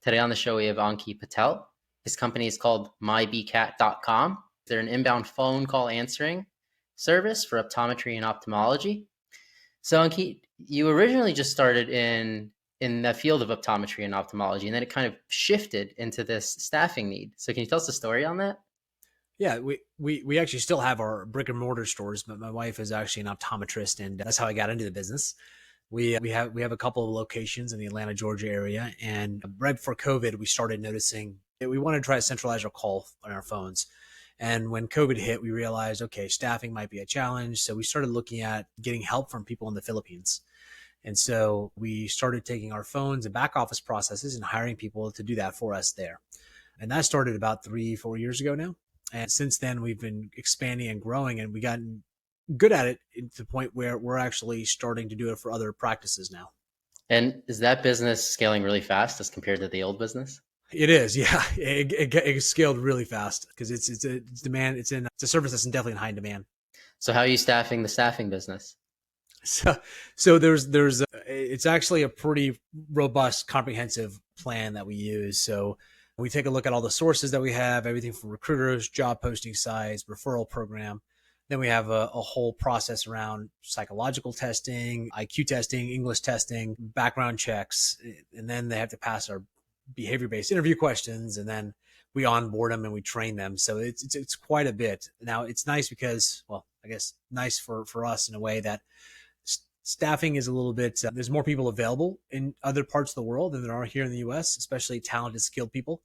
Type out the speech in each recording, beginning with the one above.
Today on the show, we have Anki Patel. His company is called mybcat.com. They're an inbound phone call answering service for optometry and ophthalmology. So, Anki, you originally just started in the field of optometry and ophthalmology, and then it kind of shifted into this staffing need. So, can you tell us the story on that? Yeah, we actually still have our brick and mortar stores, but my wife is actually an optometrist, and that's how I got into the business. We have a couple of locations in the Atlanta, Georgia area, and right before COVID, we started noticing that we wanted to try to centralize our call on our phones. And when COVID hit, we realized, okay, staffing might be a challenge. So we started looking at getting help from people in the Philippines. And so we started taking our phones and back office processes and hiring people to do that for us there. And that started about 3, 4 years ago now. And since then, we've been expanding and growing, and we gotten good at it to the point where we're actually starting to do it for other practices now. And is that business scaling really fast as compared to the old business? It is, yeah. It scaled really fast because it's demand. It's a service that's definitely in high demand. So, how are you staffing the staffing business? So so it's actually a pretty robust, comprehensive plan that we use. So we take a look at all the sources that we have, everything from recruiters, job posting sites, referral program. Then we have a whole process around psychological testing, IQ testing, English testing, background checks, and then they have to pass our behavior-based interview questions, and then we onboard them and we train them. So it's quite a bit. Now it's nice because, well, I guess nice for us in a way that staffing is a little bit, there's more people available in other parts of the world than there are here in the US, especially talented, skilled people.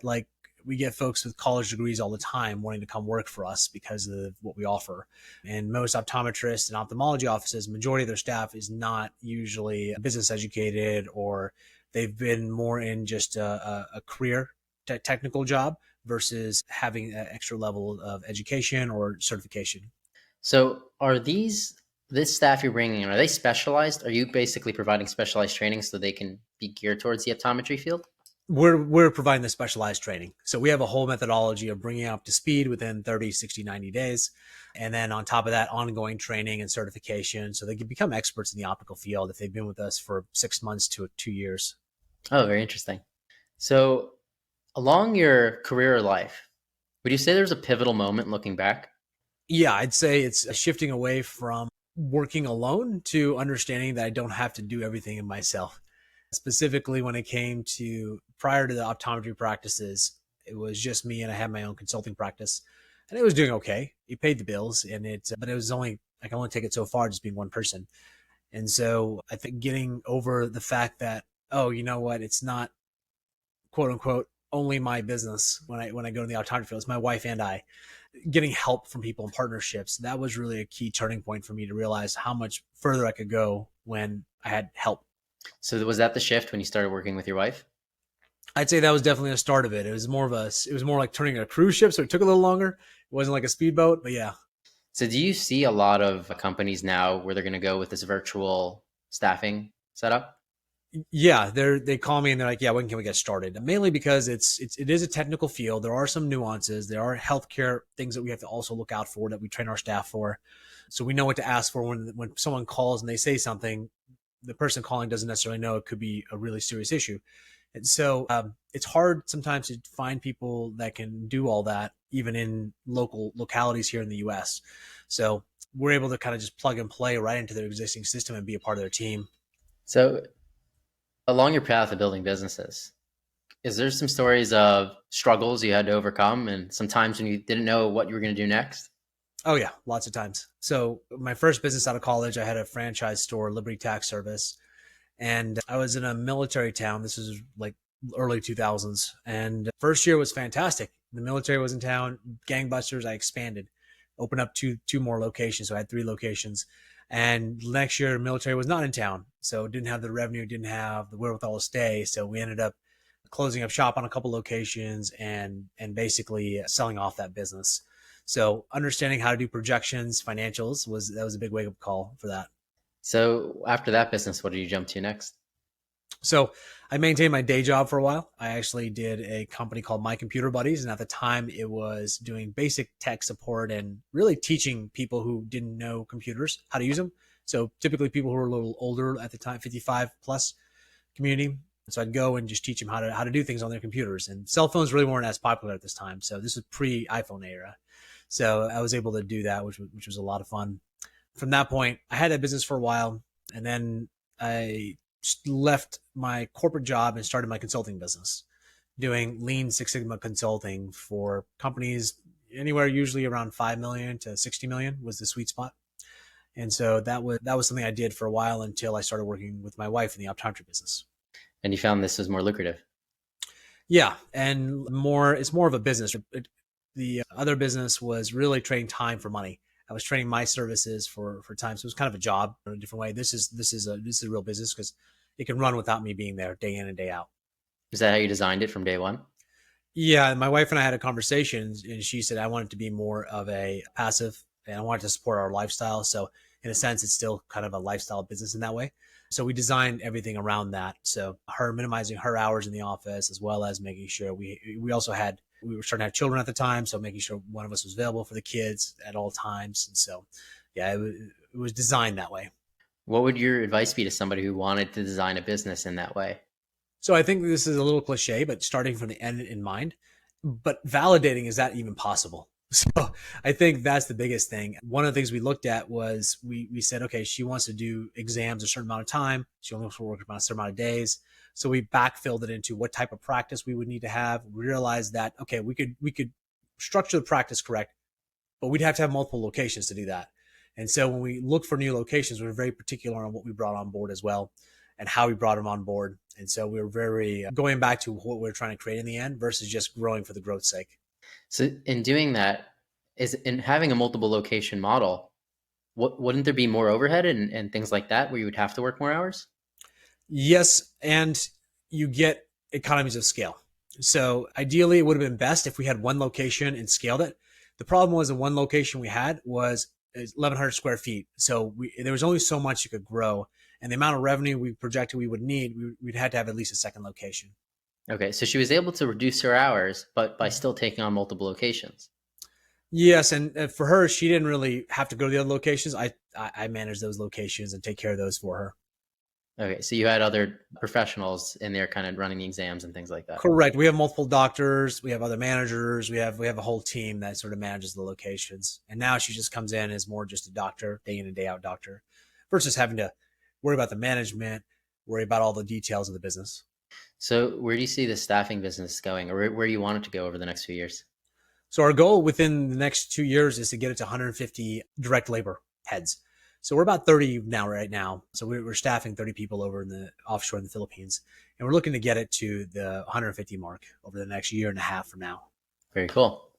Like we get folks with college degrees all the time wanting to come work for us because of what we offer. And most optometrists and ophthalmology offices, majority of their staff is not usually business educated, or they've been more in just a career technical job versus having an extra level of education or certification. So, are this staff you're bringing in, are they specialized? Are you basically providing specialized training so they can be geared towards the optometry field? We're providing the specialized training. So we have a whole methodology of bringing up to speed within 30, 60, 90 days. And then on top of that, ongoing training and certification. So they can become experts in the optical field if they've been with us for 6 months to 2 years. Oh, very interesting. So, along your career life, would you say there's a pivotal moment looking back? Yeah, I'd say it's shifting away from working alone to understanding that I don't have to do everything in myself. Specifically, when it came to prior to the optometry practices, it was just me and I had my own consulting practice, and it was doing okay. It paid the bills, but it was only, I can only take it so far just being one person. And so I think getting over the fact that, oh, you know what, it's not quote unquote only my business when I go to the optometry field. It's my wife and I. Getting help from people and partnerships, that was really a key turning point for me to realize how much further I could go when I had help. So, was that the shift when you started working with your wife? I'd say that was definitely the start of it. It was more like turning a cruise ship, so it took a little longer. It wasn't like a speedboat, but yeah. So, do you see a lot of companies now where they're going to go with this virtual staffing setup? Yeah, they call me and they're like, yeah, when can we get started? Mainly because it is a technical field. There are some nuances. There are healthcare things that we have to also look out for that we train our staff for. So we know what to ask for when someone calls and they say something, the person calling doesn't necessarily know it could be a really serious issue. And so it's hard sometimes to find people that can do all that, even in localities here in the US. So we're able to kind of just plug and play right into their existing system and be a part of their team. So, along your path of building businesses, is there some stories of struggles you had to overcome and some times when you didn't know what you were going to do next? Oh yeah, lots of times. So my first business out of college, I had a franchise store, Liberty Tax Service, and I was in a military town. This was like early 2000s, and first year was fantastic. The military was in town, gangbusters. I expanded, opened up two more locations, so I had 3 locations. And next year, military was not in town, so didn't have the revenue, didn't have the wherewithal to stay. So we ended up closing up shop on a couple locations and basically selling off that business. So understanding how to do projections, financials was a big wake up call for that. So, after that business, what did you jump to next? So I maintained my day job for a while. I actually did a company called My Computer Buddies. And at the time, it was doing basic tech support and really teaching people who didn't know computers how to use them. So typically people who were a little older at the time, 55 plus community. So I'd go and just teach them how to do things on their computers. And cell phones really weren't as popular at this time. So this was pre-iPhone era. So I was able to do that, which was a lot of fun. From that point, I had that business for a while, and then I left my corporate job and started my consulting business, doing Lean Six Sigma consulting for companies anywhere usually around 5 million to 60 million was the sweet spot. And so that was something I did for a while until I started working with my wife in the optometry business. And you found this was more lucrative. Yeah, and it's more of a business. The other business was really trading time for money. I was trading my services for time. So it was kind of a job in a different way. This is a real business because it can run without me being there day in and day out. Is that how you designed it from day one? Yeah, my wife and I had a conversation, and she said I wanted to be more of a passive, and I wanted to support our lifestyle. So in a sense, it's still kind of a lifestyle business in that way. So we designed everything around that. So her minimizing her hours in the office, as well as making sure we were starting to have children at the time. So making sure one of us was available for the kids at all times. And so, yeah, it was designed that way. What would your advice be to somebody who wanted to design a business in that way? So I think this is a little cliche, but starting from the end in mind, but validating, is that even possible? So I think that's the biggest thing. One of the things we looked at was we said, okay, she wants to do exams a certain amount of time. She only wants to work about a certain amount of days. So we backfilled it into what type of practice we would need to have. We realized that, okay, we could structure the practice correct, but we'd have to have multiple locations to do that. And so when we looked for new locations, we were very particular on what we brought on board as well and how we brought them on board. And so we were very going back to what we were trying to create in the end versus just growing for the growth's sake. So in doing that, is in having a multiple location model, wouldn't there be more overhead and things like that where you would have to work more hours? Yes, and you get economies of scale. So ideally, it would have been best if we had one location and scaled it. The problem was the one location we had was 1,100 square feet. So there was only so much you could grow. And the amount of revenue we projected we would need, we'd had to have at least a second location. Okay, so she was able to reduce her hours, but by still taking on multiple locations. Yes, and for her, she didn't really have to go to the other locations. I manage those locations and take care of those for her. Okay, so you had other professionals in there kind of running the exams and things like that. Correct. We have multiple doctors. We have other managers. We have a whole team that sort of manages the locations. And now she just comes in as more just a doctor, day in and day out doctor, versus having to worry about the management, worry about all the details of the business. So where do you see the staffing business going, or where do you want it to go over the next few years? So our goal within the next 2 years is to get it to 150 direct labor heads. So we're about 30 right now. So we're staffing 30 people over in the offshore in the Philippines, and we're looking to get it to the 150 mark over the next year and a half from now. Very cool.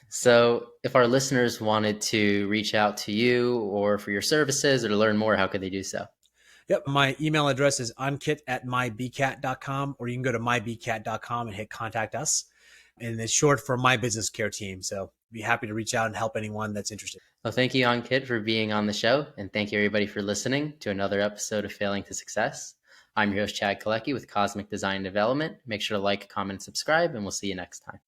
So if our listeners wanted to reach out to you or for your services or to learn more, how could they do so? Yep. My email address is ankit@mybcat.com, or you can go to mybcat.com and hit contact us. And it's short for My Business Care Team. So be happy to reach out and help anyone that's interested. Well, thank you, Ankit, for being on the show. And thank you, everybody, for listening to another episode of Failing to Success. I'm your host, Chad Kalecki with Cosmic Design Development. Make sure to like, comment, and subscribe, and we'll see you next time.